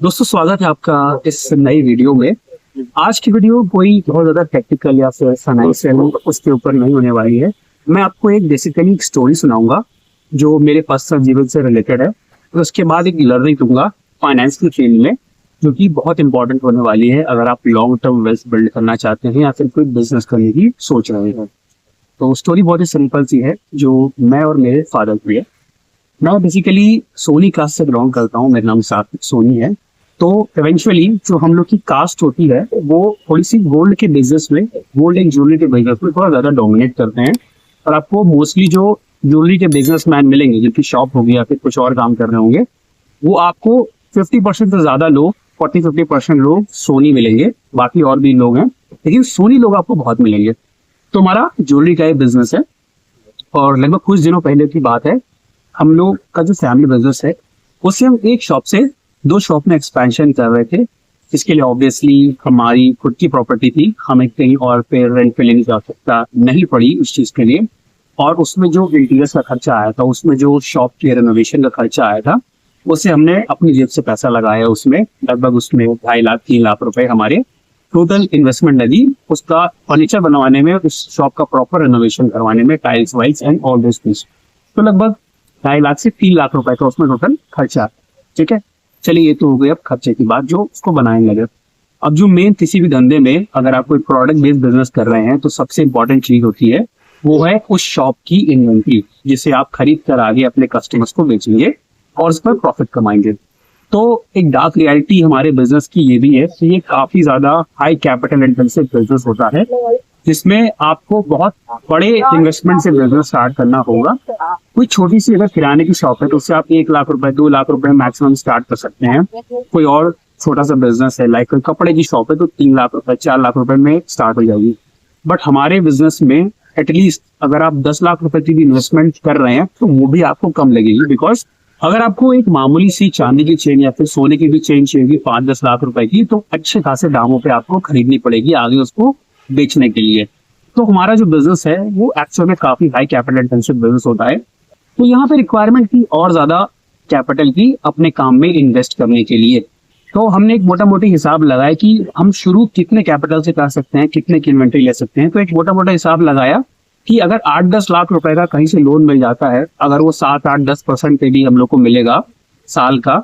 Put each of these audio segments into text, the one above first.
दोस्तों स्वागत है आपका इस नई वीडियो में। आज की वीडियो कोई बहुत ज़्यादा टेक्निकल या फिर फाइनेंशियल उसके ऊपर नहीं होने वाली है। मैं आपको एक बेसिकली एक स्टोरी सुनाऊंगा जो मेरे पर्सनल जीवन से रिलेटेड है। तो उसके बाद एक लर्निंग दूंगा फाइनेंस की फील्ड में, जो कि बहुत इंपॉर्टेंट होने वाली है अगर आप लॉन्ग टर्म वेल्थ बिल्ड करना चाहते हैं या फिर कोई बिजनेस करने की सोच रहे हैं। तो स्टोरी बहुत ही सिंपल सी है जो मैं और मेरे फादर की है। मैं बेसिकली सोनी कास्ट से बिलोंग करता हूँ, मेरा नाम सात्विक सोनी है। तो इवेंचुअली जो हम लोग की कास्ट होती है वो थोड़ी सी गोल्ड के बिजनेस में, गोल्ड एंड ज्वेलरी के बिजनेस में थोड़ा ज्यादा डोमिनेट करते हैं। और आपको मोस्टली जो ज्वेलरी के बिजनेसमैन मिलेंगे जिनकी शॉप होगी या फिर कुछ और काम कर रहे होंगे, वो आपको 50% से ज्यादा लोग, 40-50% लोग सोनी मिलेंगे। बाकी और भी लोग हैं लेकिन सोनी लोग आपको बहुत मिलेंगे। तो हमारा ज्वेलरी का एक बिजनेस है और लगभग कुछ दिनों पहले की बात है, हम लोग का जो फैमिली बिजनेस है उससे हम एक शॉप से दो शॉप में एक्सपेंशन कर रहे थे। इसके लिए ऑब्वियसली हमारी खुद की प्रॉपर्टी थी, हमें कहीं और पे रेंट पे लेने की आवश्यकता नहीं पड़ी उस चीज के लिए। और उसमें जो इंटीरियर का खर्चा आया था, उसमें जो शॉप के रेनोवेशन का खर्चा आया था, उसे हमने अपनी जेब से पैसा लगाया। उसमें लगभग उसमें 2.5 लाख 3 लाख रुपए हमारे टोटल इन्वेस्टमेंट लगी उसका फर्नीचर बनवाने में, उस शॉप का प्रॉपर रेनोवेशन करवाने में, टाइल्स वाइल्स एंड ऑल दिस थिंग्स। तो लगभग 2.5 लाख से 3 लाख रुपए का उसमें टोटल खर्चा। ठीक है, चलिए ये तो हो गई अब खर्चे की बात जो उसको बनाने लगे। अब जो मेन किसी भी धंधे में अगर आप कोई प्रोडक्ट बेस्ड बिजनेस कर रहे हैं तो सबसे इंपॉर्टेंट चीज होती है वो है उस शॉप की इन्वेंट्री, जिसे आप खरीद कर आगे अपने कस्टमर्स को बेचेंगे और उस पर प्रॉफिट कमाएंगे। तो एक डार्क रियलिटी हमारे बिजनेस की ये भी है कि ये काफी ज्यादा हाई कैपिटल इंटेंसिव बिजनेस होता है, जिसमें आपको बहुत बड़े इन्वेस्टमेंट से बिजनेस स्टार्ट करना होगा। कोई छोटी सी अगर किराने की शॉप है तो उससे आप 1 लाख रुपए 2 लाख रुपए मैक्सिमम स्टार्ट कर सकते हैं। कोई और छोटा सा बिजनेस है लाइक कोई कपड़े की शॉप है तो 3 लाख रुपए 4 लाख रुपए में स्टार्ट हो जाएगी। बट हमारे बिजनेस में एटलीस्ट अगर आप 10 लाख रुपए की भी इन्वेस्टमेंट कर रहे हैं तो वो भी आपको कम लगेगी। बिकॉज अगर आपको एक मामूली सी चांदी की चेन या फिर सोने की भी चेन चाहिए 5-10 लाख रुपए की, तो अच्छे खासे दामों पे आपको खरीदनी पड़ेगी आगे उसको बेचने के लिए। तो हमारा जो बिजनेस है वो एक्चुअल में काफी हाई कैपिटल इंटेंसिव बिजनेस होता है। तो यहाँ पे रिक्वायरमेंट थी और ज्यादा कैपिटल की अपने काम में इन्वेस्ट करने के लिए। तो हमने एक मोटा मोटी हिसाब लगाया कि हम शुरू कितने कैपिटल से कर सकते हैं, कितने की इन्वेंट्री ले सकते हैं। तो एक मोटा मोटा हिसाब लगाया कि अगर 8-10 लाख रुपए का कहीं से लोन मिल जाता है, अगर वो 7-8-10% पे भी हम लोग को मिलेगा साल का,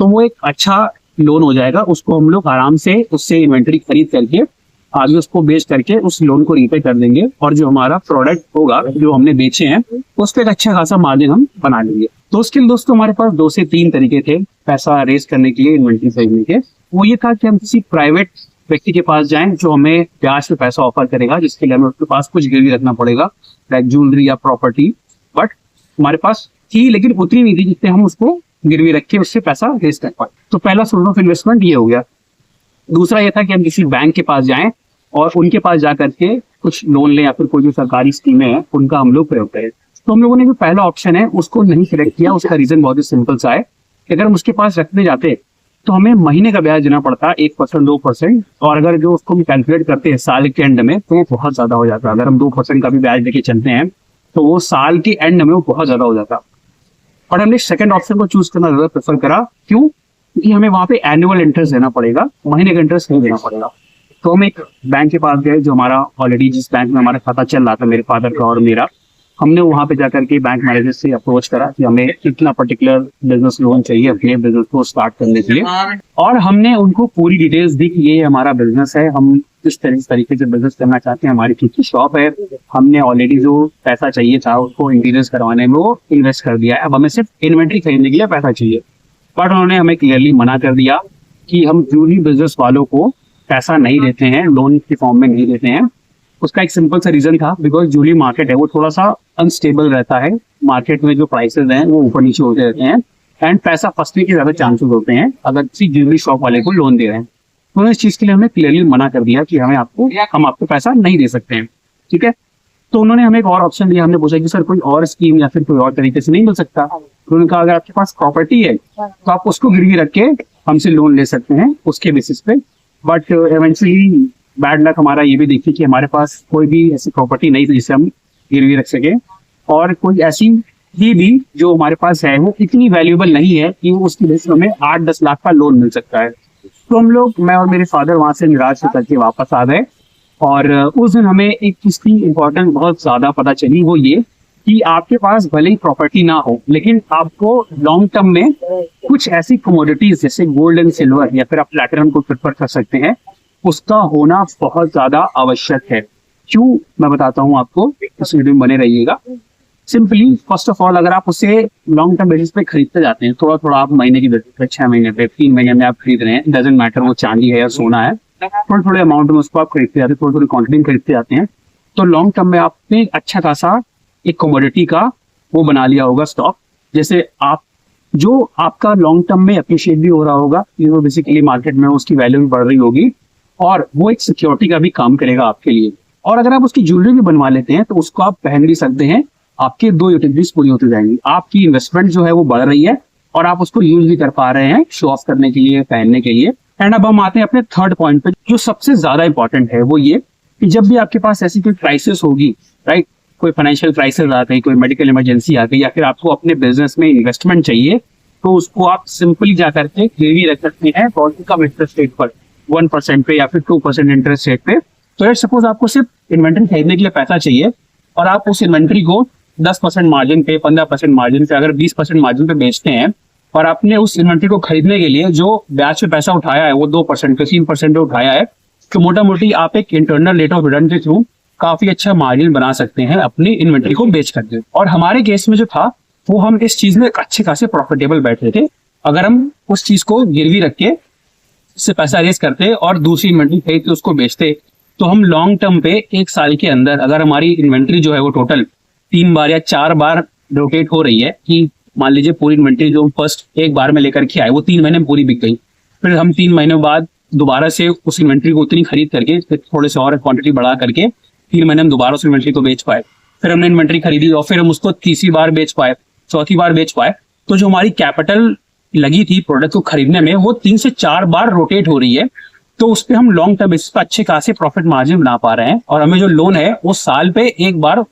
तो वो एक अच्छा लोन हो जाएगा। उसको हम लोग आराम से उससे इन्वेंट्री खरीद करके आगे उसको बेच करके उस लोन को रीपे कर देंगे और जो हमारा प्रोडक्ट होगा जो हमने बेचे हैं उस पर एक अच्छा खासा मार्जिन हम बना लेंगे। तो उसके लिए दोस्तों हमारे पास 2 से 3 तरीके थे पैसा रेज करने के लिए, इन्वेंट्री खरीदने के। वो ये था कि हम किसी प्राइवेट व्यक्ति के पास जाएं जो हमें ब्याज पे पैसा ऑफर करेगा, जिसके लिए हमें उसके पास कुछ गिरवी रखना पड़ेगा लाइक ज्वेलरी या प्रॉपर्टी। बट हमारे पास थी लेकिन उतनी नहीं थी जिससे हम उसको गिरवी रख के उससे पैसा रेज कर पाए। तो पहला सोर्स ऑफ इन्वेस्टमेंट ये हो गया। दूसरा ये था कि हम किसी बैंक के पास जाएं और उनके पास जाकर के कुछ लोन लें या फिर कोई जो सरकारी स्कीमें हैं उनका हम लोग प्रयोग करें। तो हम लोगों ने जो पहला ऑप्शन है उसको नहीं सिलेक्ट किया। उसका रीजन बहुत ही सिंपल सा है कि अगर हम उसके पास रखने जाते तो हमें महीने का ब्याज देना पड़ता है 1% 2%, और अगर जो उसको हम कैलकुलेट करते हैं साल के एंड में तो वो बहुत ज्यादा हो जाता है। अगर हम 2% का भी ब्याज देके चलते हैं तो वो साल के एंड में वो बहुत ज्यादा हो जाता। और हमने सेकंड ऑप्शन को चूज करना ज्यादा प्रेफर करा। क्यों? क्योंकि हमें वहां पे एनुअल इंटरेस्ट देना पड़ेगा, महीने का इंटरेस्ट नहीं देना पड़ेगा। तो हम एक बैंक के पास गए जो हमारा ऑलरेडी, जिस बैंक में हमारा खाता चल रहा था मेरे फादर का और मेरा, हमने वहां पे जाकर के बैंक मैनेजर से अप्रोच करा कि हमें कितना पर्टिकुलर बिजनेस लोन चाहिए अपने बिजनेस को स्टार्ट करने के लिए। और हमने उनको पूरी डिटेल्स दी कि ये हमारा बिजनेस है, हम किस तरीके से बिजनेस करना चाहते हैं, हमारी खुद की शॉप है, हमने ऑलरेडी जो पैसा चाहिए था उसको इंटीरियर करवाने में वो इन्वेस्ट कर दिया है, अब हमें सिर्फ इन्वेंट्री खरीदने के लिए पैसा चाहिए। बट उन्होंने हमें क्लियरली मना कर दिया कि हम ज्वेलरी बिजनेस वालों को पैसा नहीं देते हैं, लोन के फॉर्म में नहीं देते हैं। उसका एक सिंपल सा रीजन था, बिकॉज ज्वेलरी मार्केट है वो थोड़ा सा अनस्टेबल रहता है। मार्केट में जो प्राइसेस हैं वो ऊपर नीचे होते रहते हैं एंड पैसा फंसने के ज्यादा चांसेस होते हैं अगर किसी ज्वेलरी शॉप वाले को लोन दे रहे हैं। तो इस चीज के लिए हमें क्लियरली मना कर दिया कि हम आपको पैसा नहीं दे सकते हैं। ठीक है, तो उन्होंने हमें एक और ऑप्शन दिया। हमने पूछा कि सर कोई और स्कीम या फिर कोई और तरीके से नहीं मिल सकता? तो उन्होंने कहा अगर आपके पास प्रॉपर्टी है तो आप उसको गिरवी रख के हमसे लोन ले सकते हैं उसके बेसिस पे। बट इवेंचुअली बैड लक हमारा ये भी देखिए कि हमारे पास कोई भी ऐसी प्रॉपर्टी नहीं थी जिसे हम गिरवी रख सके, और कोई ऐसी अभी भी जो हमारे पास है वो इतनी वैल्यूएबल नहीं है कि उसकी वजह से हमें 8-10 लाख का लोन मिल सकता है। तो हम लोग, मैं और मेरे फादर, वहां से निराश होकर के वापस आ गए। और उस दिन हमें एक चीज की इम्पोर्टेंस बहुत ज्यादा पता चली, वो ये कि आपके पास भले ही प्रॉपर्टी ना हो, लेकिन आपको लॉन्ग टर्म में कुछ ऐसी कमोडिटीज जैसे गोल्ड एंड सिल्वर या फिर आप प्लैटिनम को प्रेफर कर सकते हैं, उसका होना बहुत ज्यादा आवश्यक है। क्यों, मैं बताता हूँ आपको, इस वीडियो में बने रहिएगा। सिंपली फर्स्ट ऑफ ऑल, अगर आप उसे लॉन्ग टर्म बेसिस पे खरीदते जाते हैं, थोड़ा थोड़ा आप महीने की बेसिस पे, 6 महीने पे, 3 महीने में आप खरीद रहे हैं, डजेंट मैटर वो चांदी है या सोना है, थोड़े थोड़े अमाउंट में उसको आप खरीदते जाते हैं, थोड़ी थोड़ी क्वांटिटी में खरीदते जाते हैं, तो लॉन्ग टर्म में आपने अच्छा खासा एक कमोडिटी का वो बना लिया होगा स्टॉक। जैसे आप जो आपका लॉन्ग टर्म में अप्रिशिएट भी हो रहा होगा, ये वो बेसिकली मार्केट में उसकी वैल्यू भी बढ़ रही होगी, और वो एक सिक्योरिटी का भी काम करेगा आपके लिए। और अगर आप उसकी ज्वेलरी भी बनवा लेते हैं तो उसको आप पहन भी सकते हैं, आपके 2 यूटिलिटीज पूरी होती जाएंगी, आपकी इन्वेस्टमेंट जो है वो बढ़ रही है और आप उसको यूज भी कर पा रहे हैं शो ऑफ करने के लिए, पहनने के लिए। एंड अब हम आते हैं अपने थर्ड पॉइंट पे, जो सबसे ज्यादा इंपॉर्टेंट है, वो ये कि जब भी आपके पास ऐसी कोई क्राइसिस होगी, राइट, कोई फाइनेंशियल क्राइसिस आ गई, कोई मेडिकल इमरजेंसी आ गई, या फिर आपको अपने बिजनेस में इन्वेस्टमेंट चाहिए, तो उसको आप सिंपली जा करके गिरवी रख सकते हैं बहुत कम इंटरेस्ट रेट पर, 1% पे या फिर 2% इंटरेस्ट रेट पे। तो लेट्स सपोज आपको सिर्फ इन्वेंट्री खरीदने के लिए पैसा चाहिए और आप उस इन्वेंट्री को 10% मार्जिन पे, 15% मार्जिन पे, अगर 20% मार्जिन पे बेचते हैं, और आपने उस इन्वेंट्री को खरीदने के लिए जो ब्याज पे पैसा उठाया है वो 2% पे, 3% पे उठाया है, तो मोटा मोटी आप एक इंटरनल रेट ऑफ रिटर्न के थ्रू काफी अच्छा मार्जिन बना सकते हैं अपनी इन्वेंट्री को बेच करके। और हमारे केस में जो था, वो हम इस चीज में अच्छे खासे प्रॉफिटेबल बैठे थे। अगर हम उस चीज को गिरवी रख के उससे पैसा रेज करते और दूसरी इन्वेंट्री खरीद के उसको बेचते, तो हम लॉन्ग टर्म पे 1 साल के अंदर, अगर हमारी इन्वेंट्री जो है वो टोटल 3 बार या 4 बार रोटेट हो रही है, कि मान लीजिए पूरी इन्वेंट्री जो फर्स्ट एक बार में लेकर के आए वो 3 महीने में पूरी बिक गई, फिर हम 3 महीने बाद दोबारा से उस इन्वेंट्री को उतनी खरीद करके, फिर थोड़े से और क्वांटिटी बढ़ा करके 3 महीने में दोबारा उस इन्वेंट्री को बेच पाए, फिर हमने इन्वेंट्री खरीदी और फिर हम उसको तीसरी बार बेच पाए, चौथी बार बेच पाए, तो जो हमारी कैपिटल लगी थी प्रोडक्ट को खरीदने में, वो 3 से 4 बार रोटेट हो रही है। तो उस पर हम लॉन्ग टर्म बेसिस पर अच्छे खासे प्रॉफिट मार्जिन बना पा रहे हैं, और हमें जो लोन है वो साल पे एक बार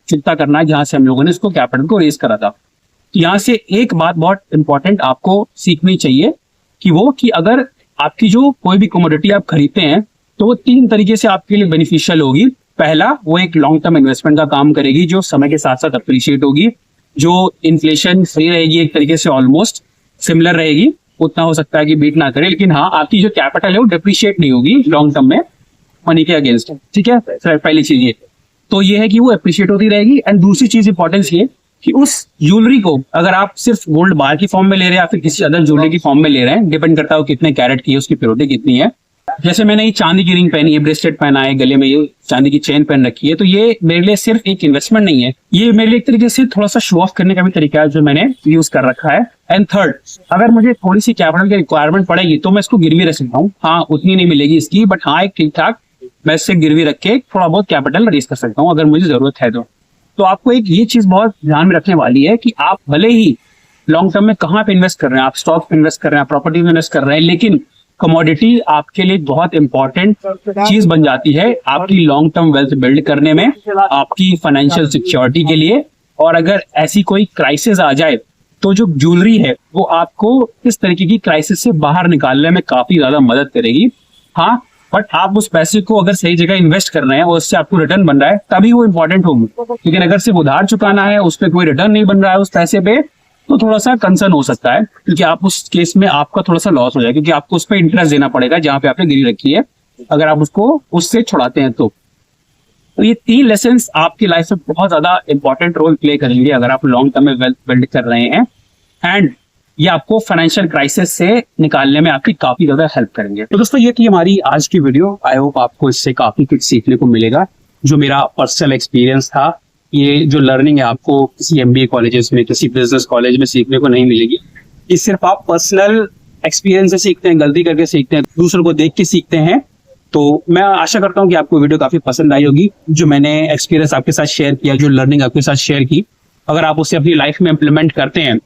चुकता करना है, जहां से हम लोगों ने इसको कैपिटल को रेज करा था। तो यहाँ से एक बात बहुत इंपॉर्टेंट आपको सीखनी चाहिए, कि वो कि अगर आपकी जो कोई भी कमोडिटी आप खरीदते हैं, तो वो 3 तरीके से आपके लिए बेनिफिशियल होगी। पहला, वो एक लॉन्ग टर्म इन्वेस्टमेंट का काम करेगी, जो समय के साथ साथ अप्रिशिएट होगी, जो इन्फ्लेशन फ्री रहेगी, एक तरीके से ऑलमोस्ट सिमिलर रहेगी, उतना हो सकता है कि बीट ना करे, लेकिन हाँ, आपकी जो कैपिटल है वो डिप्रिशिएट नहीं होगी लॉन्ग टर्म में मनी के अगेंस्ट। ठीक है, पहली चीज ये तो ये है कि वो अप्रिशिएट होती रहेगी। एंड दूसरी चीज इंपॉर्टेंस ये कि उस ज्वेलरी को अगर आप सिर्फ गोल्ड बार की फॉर्म में ले रहे हैं या फिर किसी अदर ज्वेलरी की फॉर्म में ले रहे हैं, डिपेंड करता है वो कितने कैरेट की है, उसकी प्योरिटी कितनी है। जैसे मैंने ये चांदी की रिंग पहनी है, ब्रेसलेट पहना है, गले में ये चांदी की चेन पहन रखी है, तो ये मेरे लिए सिर्फ एक इन्वेस्टमेंट नहीं है, ये मेरे लिए एक तरीके से थोड़ा सा शो ऑफ करने का भी तरीका है जो मैंने यूज कर रखा है। एंड थर्ड, अगर मुझे थोड़ी सी कैपिटल की रिक्वायरमेंट पड़ेगी तो मैं इसको गिरवी रख सकता हूँ। हाँ, उतनी नहीं मिलेगी इसकी, बट हाँ, एक ठीक ठाक मैं इससे गिरवी रख के थोड़ा बहुत कैपिटल रेज कर सकता हूँ अगर मुझे जरूरत है तो आपको एक ये चीज बहुत ध्यान में रखने वाली है कि आप भले ही लॉन्ग टर्म में कहाँ पे इन्वेस्ट कर रहे हैं, आप स्टॉक पे इन्वेस्ट कर रहे हैं, प्रॉपर्टी में इन्वेस्ट कर रहे हैं, लेकिन कमोडिटी आपके लिए बहुत इंपॉर्टेंट चीज बन जाती है आपकी लॉन्ग टर्म वेल्थ बिल्ड करने में, आपकी फाइनेंशियल सिक्योरिटी के लिए। और अगर ऐसी कोई क्राइसिस आ जाए तो जो ज्वेलरी है वो आपको इस तरीके की क्राइसिस से बाहर निकालने में काफी ज्यादा मदद करेगी। हाँ, बट आप उस पैसे को अगर सही जगह इन्वेस्ट कर रहे हैं और उससे आपको रिटर्न बन रहा है, तभी वो इंपॉर्टेंट होगी। लेकिन अगर सिर्फ उधार चुकाना है, उस पर कोई रिटर्न नहीं बन रहा है उस पैसे पे, तो थोड़ा सा कंसर्न हो सकता है, क्योंकि आप उस केस में आपका थोड़ा सा लॉस हो जाएगा, क्योंकि आपको उस पर इंटरेस्ट देना पड़ेगा जहां पे आपने गिरी रखी है, अगर आप उसको उससे छुड़ाते हैं तो ये 3 लेसन्स आपकी लाइफ में बहुत ज्यादा इंपॉर्टेंट रोल प्ले करेंगे अगर आप लॉन्ग टर्म में वेल्थ बिल्ड कर रहे हैं, एंड ये आपको फाइनेंशियल क्राइसिस से निकालने में आपकी काफी ज्यादा हेल्प करेंगे। तो दोस्तों, ये थी हमारी आज की वीडियो। आई होप आपको इससे काफी कुछ सीखने को मिलेगा। जो मेरा पर्सनल एक्सपीरियंस था, ये जो लर्निंग है आपको किसी MBA कॉलेजेस में, किसी बिजनेस कॉलेज में सीखने को नहीं मिलेगी। ये सिर्फ आप पर्सनल एक्सपीरियंस से सीखते हैं, गलती करके सीखते हैं, दूसरों को देख के सीखते हैं। तो मैं आशा करता हूँ कि आपको वीडियो काफी पसंद आई होगी। जो मैंने एक्सपीरियंस आपके साथ शेयर किया, जो लर्निंग आपके साथ शेयर की, अगर आप उसे अपनी लाइफ में इम्प्लीमेंट करते हैं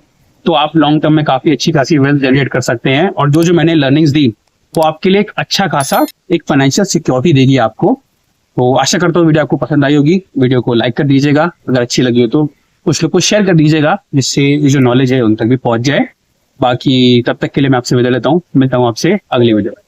तो आप लॉन्ग टर्म में काफी अच्छी खासी वेल्थ जनरेट कर सकते हैं। और जो मैंने लर्निंग्स दी वो आपके लिए एक अच्छा खासा एक फाइनेंशियल सिक्योरिटी देगी आपको। तो आशा करता हूँ वीडियो आपको पसंद आई होगी। वीडियो को लाइक कर दीजिएगा, अगर अच्छी लगी हो तो कुछ लोग को शेयर कर दीजिएगा, जिससे ये जो नॉलेज है उन तक भी पहुंच जाए। बाकी तब तक के लिए मैं आपसे विदा लेता हूँ, मिलता हूँ आपसे अगली वीडियो में।